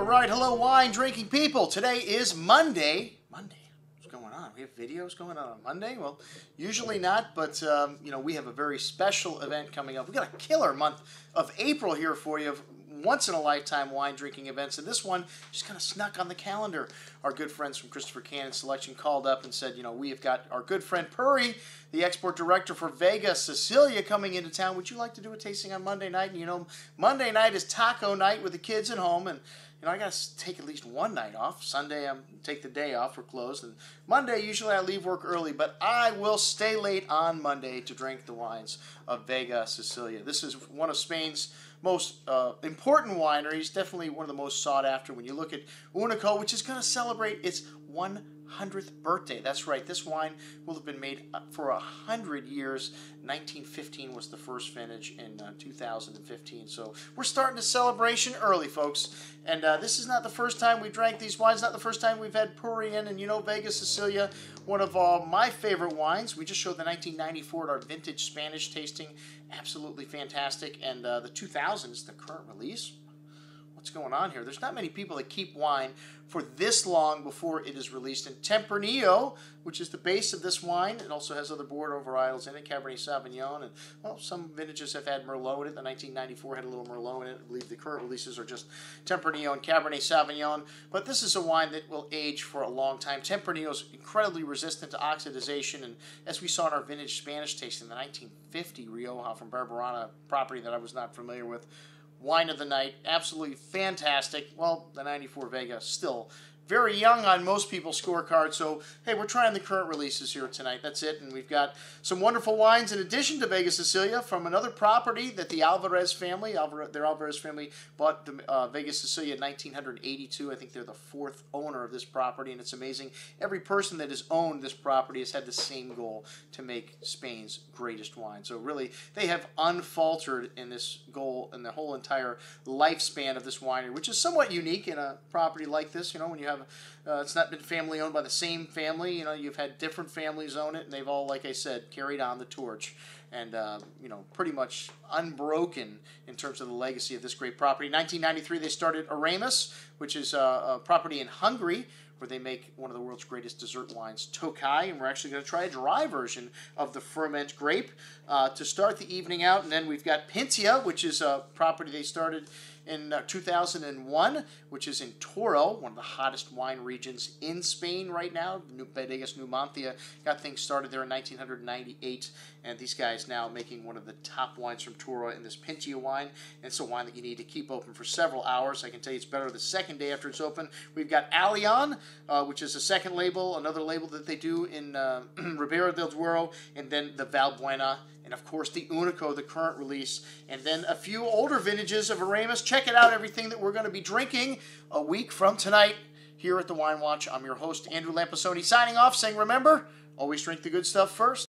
right, hello wine drinking people. Today is Monday. What's going on? We have videos going on Monday? Well, usually not, but you know, we have a very special event coming up. We got a killer month of April here for you of once-in-a-lifetime wine drinking events, and this one just kind of snuck on the calendar. Our good friends from Christopher Cannon Selection called up and said, you know, we have got our good friend Puri, the export director for Vega Sicilia, coming into town. Would you like to do a tasting on Monday night? And you know, Monday night is taco night with the kids at home, and you know, I got to take at least one night off. Sunday, I'm take the day off. We're closed. And Monday, usually I leave work early, but I will stay late on Monday to drink the wines of Vega Sicilia. This is one of Spain's most important wineries, definitely one of the most sought after. When you look at Unico, which is going to celebrate its 100th birthday. That's right, this wine will have been made for 100 years. 1915 was the first vintage in 2015. So we're starting the celebration early, folks. And this is not the first time we drank these wines, not the first time we've had Puri in. And you know, Vega Sicilia, one of my favorite wines. We just showed the 1994 at our vintage Spanish tasting. Absolutely fantastic. And the 2000 is the current release. What's going on here? There's not many people that keep wine for this long before it is released. And Tempranillo, which is the base of this wine, it also has other Bordeaux varietals in it, Cabernet Sauvignon, and well, some vintages have had Merlot in it. The 1994 had a little Merlot in it. I believe the current releases are just Tempranillo and Cabernet Sauvignon. But this is a wine that will age for a long time. Tempranillo is incredibly resistant to oxidization, and as we saw in our vintage Spanish tasting, the 1950 Rioja from Barbarana property that I was not familiar with. Wine of the night, absolutely fantastic. Well, the 94 Vega still very young on most people's scorecard. So, hey, we're trying the current releases here tonight. That's it. And we've got some wonderful wines in addition to Vega Sicilia from another property that the Álvarez family, their Álvarez family bought the Vega Sicilia in 1982. I think they're the fourth owner of this property, and it's amazing. Every person that has owned this property has had the same goal, to make Spain's greatest wine. So really, they have unfaltered in this goal in the whole entire lifespan of this winery, which is somewhat unique in a property like this. You know, when you have it's not been family owned by the same family. You know, you've had different families own it, and they've all, like I said, carried on the torch. And, you know, pretty much unbroken in terms of the legacy of this great property. In 1993, they started Aramis, which is a property in Hungary, where they make one of the world's greatest dessert wines, Tokai, and we're actually going to try a dry version of the ferment grape to start the evening out. And then we've got Pintia, which is a property they started in 2001, which is in Toro, one of the hottest wine regions in Spain right now. Bodegas Numancia got things started there in 1998, and these guys now making one of the top wines from Toro in this Pintia wine. And it's a wine that you need to keep open for several hours. I can tell you it's better the second day after it's open. We've got Allion, which is a second label, another label that they do in Ribera del Duero, and then the Valbuena, and of course the Unico, the current release, and then a few older vintages of Aramis. Check it out, everything that we're going to be drinking a week from tonight here at the Wine Watch. I'm your host, Andrew Lamposoni, signing off, saying remember, always drink the good stuff first.